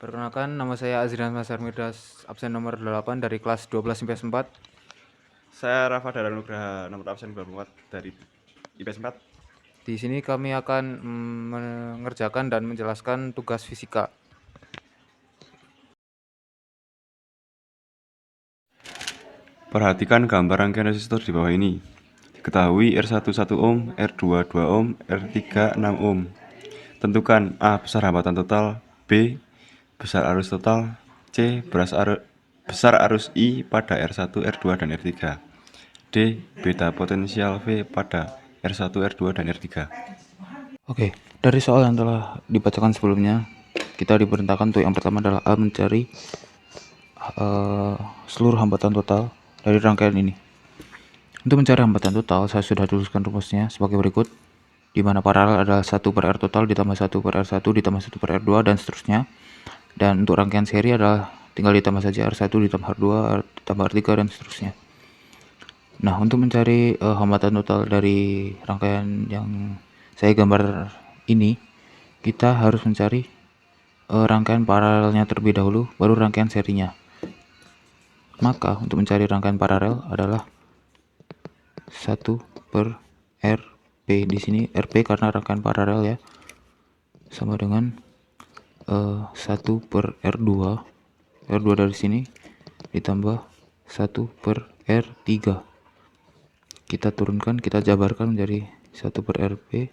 Perkenalkan, nama saya Azrian Masar Mirdas, absen nomor 8 dari kelas 12 IPS 4. Saya Rafa Daranugraha, nomor absen 24 dari IPS 4. Di sini kami akan mengerjakan dan menjelaskan tugas fisika. Perhatikan gambar rangkaian resistor di bawah ini. Diketahui R1 1 ohm, R2 2 ohm, R3 6 ohm. Tentukan A besar hambatan total, B besar arus total, C besar arus I pada R1, R2, dan R3. D beta potensial V pada R1, R2, dan R3. Oke, dari soal yang telah dibacakan sebelumnya, kita diperintahkan untuk yang pertama adalah A mencari seluruh hambatan total dari rangkaian ini. Untuk mencari hambatan total, saya sudah tuliskan rumusnya sebagai berikut, di mana paralel adalah 1 per R total ditambah 1 per R1 ditambah 1 per R2 dan seterusnya. Dan untuk rangkaian seri adalah tinggal ditambah saja R1 ditambah R2 ditambah R3 dan seterusnya. Nah, untuk mencari hambatan total dari rangkaian yang saya gambar ini, kita harus mencari rangkaian paralelnya terlebih dahulu, baru rangkaian serinya. Maka untuk mencari rangkaian paralel adalah 1 per RP. Di sini RP karena rangkaian paralel ya, sama dengan 1 per R2. R2 dari sini ditambah 1 per R3. Kita turunkan, kita jabarkan menjadi 1 per RP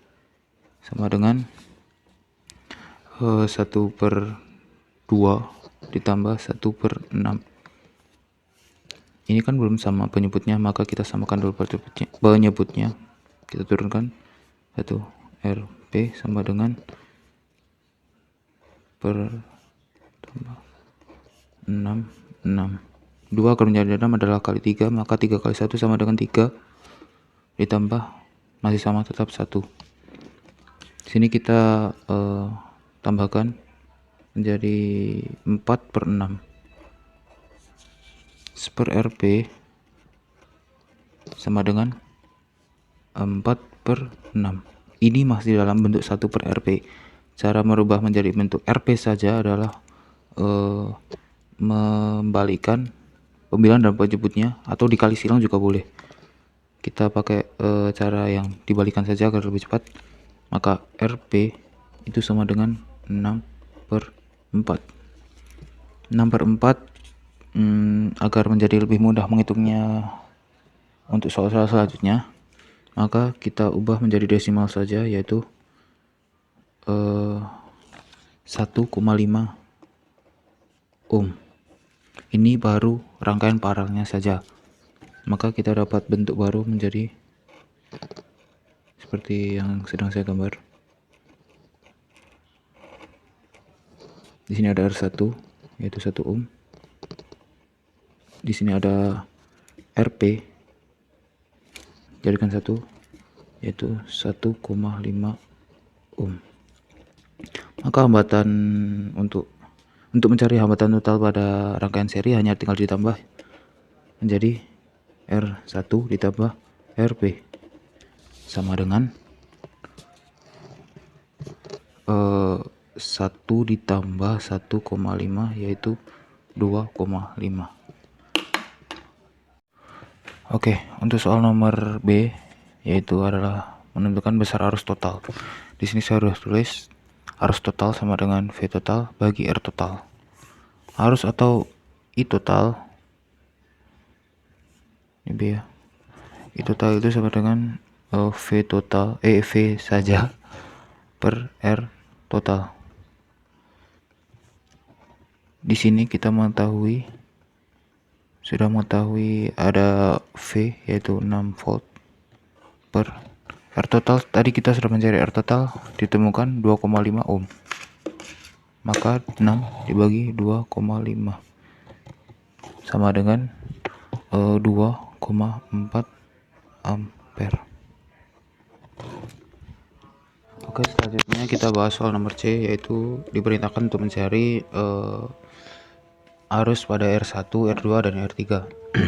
sama dengan 1 per 2 ditambah 1 per 6. Ini kan belum sama penyebutnya, maka kita samakan dulu penyebutnya. Kita turunkan 1 RP sama dengan per tambah 6 2 akan menjadi 6 adalah kali 3, maka 3 kali 1 sama dengan 3 ditambah masih sama tetap 1. Sini kita tambahkan menjadi 4 per 6. Per RP sama dengan 4 per 6. Ini masih dalam bentuk 1 per RP. Cara merubah menjadi bentuk RP saja adalah membalikkan pembilang dan penyebutnya, atau dikali silang juga boleh. Kita pakai cara yang dibalikan saja agar lebih cepat. Maka RP itu sama dengan 6 per 4. 6 per 4 agar menjadi lebih mudah menghitungnya untuk soal-soal selanjutnya, maka kita ubah menjadi desimal saja, yaitu 1,5 ohm. Ini baru rangkaian paralelnya saja, maka kita dapat bentuk baru menjadi seperti yang sedang saya gambar. Di sini ada R1 yaitu 1 ohm. Di sini ada RP, jadikan 1 yaitu 1,5 ohm. Maka hambatan untuk mencari hambatan total pada rangkaian seri hanya tinggal ditambah menjadi R1 ditambah RP sama dengan 1 ditambah 1,5 yaitu 2,5. Oke, untuk soal nomor B yaitu adalah menentukan besar arus total. Di sini saya harus tulis arus total sama dengan V total bagi R total. Arus atau I total, ini B ya. I total itu sama dengan V total, V saja per R total. Di sini kita sudah mengetahui ada V yaitu 6 volt per R total. Tadi kita sudah mencari R total, ditemukan 2,5 ohm. Maka 6 dibagi 2,5 sama dengan 2,4 ampere. Oke, selanjutnya kita bahas soal nomor C, yaitu diperintahkan untuk mencari arus pada R1, R2, dan R3.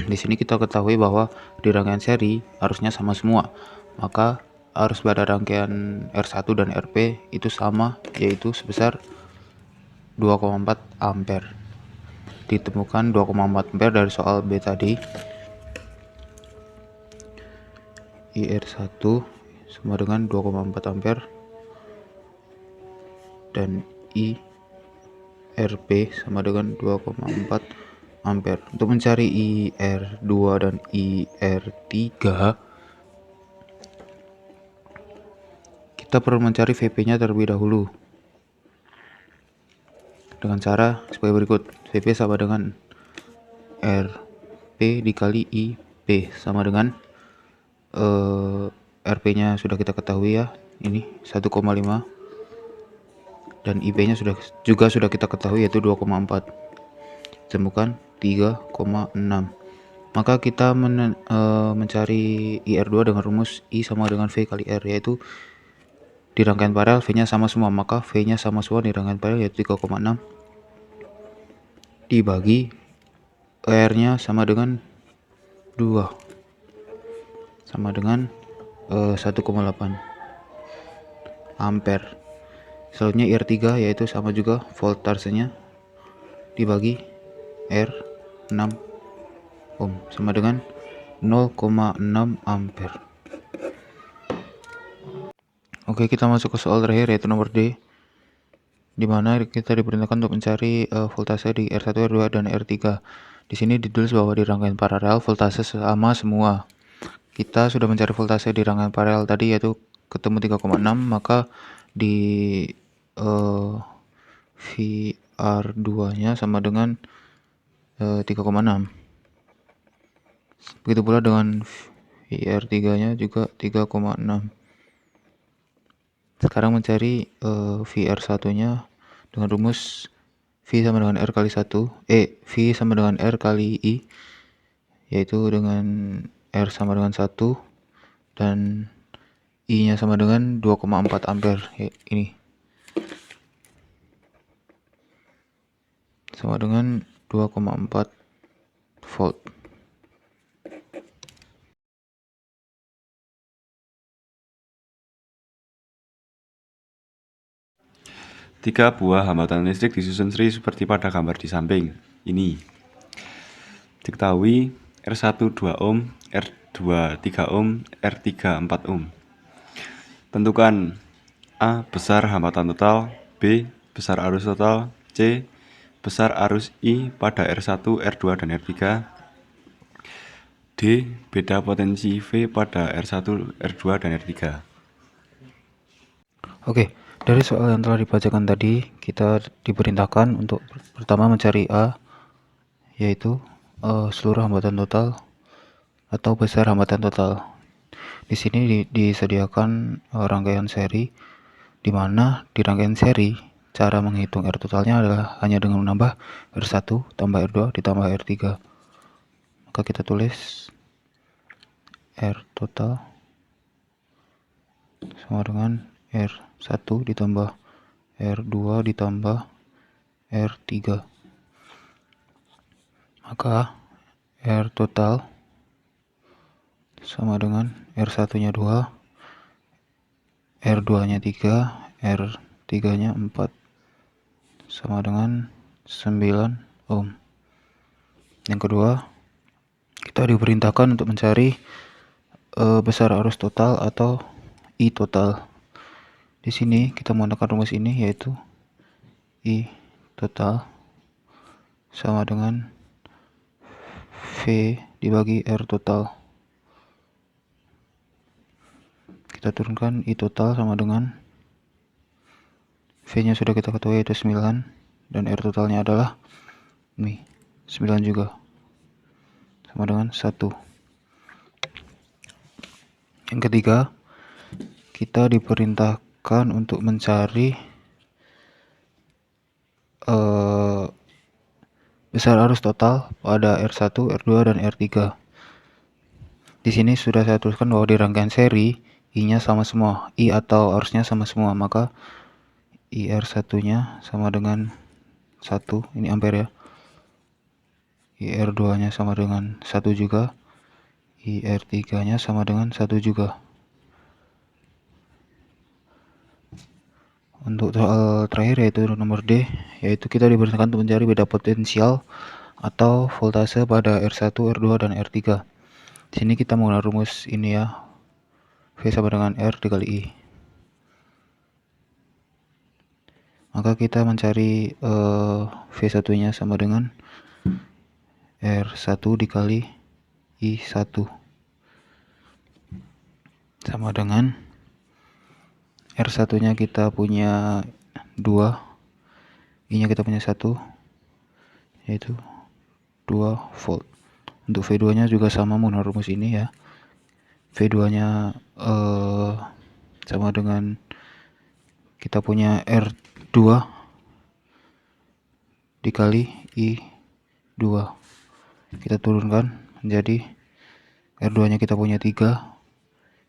Di sini kita ketahui bahwa di rangkaian seri arusnya sama semua, maka arus pada rangkaian R1 dan RP itu sama, yaitu sebesar 2,4 ampere. Ditemukan 2,4 ampere dari soal B tadi. IR1 sama dengan 2,4 ampere dan IRP sama dengan 2,4 ampere. Untuk mencari IR2 dan IR3, kita perlu mencari VP-nya terlebih dahulu dengan cara sebagai berikut. VP sama dengan RP dikali IP sama dengan RP-nya sudah kita ketahui ya, ini 1,5, dan IP-nya sudah kita ketahui yaitu 2,4. Temukan 3,6. Maka kita mencari IR2 dengan rumus I sama dengan V kali R, yaitu di rangkaian paralel V-nya sama semua, maka V-nya sama semua di rangkaian paralel yaitu 3,6 dibagi R-nya sama dengan 2 sama dengan 1,8 ampere. Selanjutnya IR3 yaitu sama juga voltasenya dibagi R 6 ohm sama dengan 0,6 ampere. Oke, kita masuk ke soal terakhir yaitu nomor D, di mana kita diperintahkan untuk mencari voltase di R1, R2 dan R3. Di sini ditulis bahwa di rangkaian paralel voltase sama semua. Kita sudah mencari voltase di rangkaian paralel tadi yaitu ketemu 3,6, maka di VR2-nya sama dengan 3,6. Begitu pula dengan VR3-nya juga 3,6. Sekarang mencari VR1-nya dengan rumus V sama dengan R kali 1, V sama dengan R kali I, yaitu dengan R sama dengan 1 dan I-nya sama dengan 2,4 ampere. Ini sama dengan 2,4 volt. Tiga buah hambatan listrik disusun seri seperti pada gambar di samping. Ini diketahui R1 2 ohm, R2 3 ohm, R3 4 ohm. Tentukan A besar hambatan total, B besar arus total, C besar arus I pada R1, R2 dan R3, D beda potensi V pada R1, R2 dan R3. Oke, dari soal yang telah dibacakan tadi, kita diperintahkan untuk pertama mencari A, yaitu seluruh hambatan total atau besar hambatan total. Di sini disediakan rangkaian seri, di mana di rangkaian seri cara menghitung R totalnya adalah hanya dengan menambah R1 tambah R2 ditambah R3. Maka kita tulis R total sama dengan R1 ditambah R2 ditambah R3. Maka R total sama dengan R1-nya 2, R2-nya 3, R3-nya 4, sama dengan 9 ohm. Yang kedua, kita diperintahkan untuk mencari besar arus total atau I total. Di sini kita menggunakan rumus ini, yaitu I total sama dengan V dibagi R total. Kita turunkan I total sama dengan V-nya sudah kita ketahui yaitu 9 dan R totalnya adalah ini 9 juga, sama dengan 1. Yang ketiga, kita diperintahkan untuk mencari besar arus total pada R1, R2 dan R3. Di sini sudah saya tuliskan bahwa di rangkaian seri I-nya sama semua, I atau arusnya sama semua, maka IR1-nya sama dengan 1, ini ampere ya. IR2-nya sama dengan 1 juga. IR3-nya sama dengan 1 juga. Untuk soal terakhir yaitu nomor D, yaitu kita diperintahkan untuk mencari beda potensial atau voltase pada R1, R2, dan R3. Di sini kita menggunakan rumus ini ya, V sama dengan R dikali I. Maka kita mencari V1-nya sama dengan R1 dikali I1 sama dengan R1-nya kita punya 2, I-nya kita punya 1, yaitu 2 volt. Untuk V2-nya juga sama menggunakan rumus ini ya. V2-nya sama dengan kita punya R2 dikali I2. Kita turunkan menjadi R2-nya kita punya 3,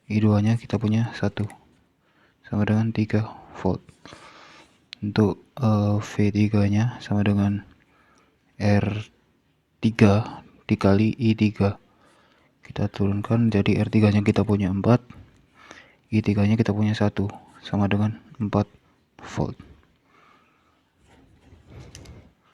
I2-nya kita punya 1, sama dengan 3 volt. Untuk V3-nya sama dengan R3 dikali I3. Kita turunkan jadi R3-nya kita punya 4, I3-nya kita punya 1, sama dengan 4 volt.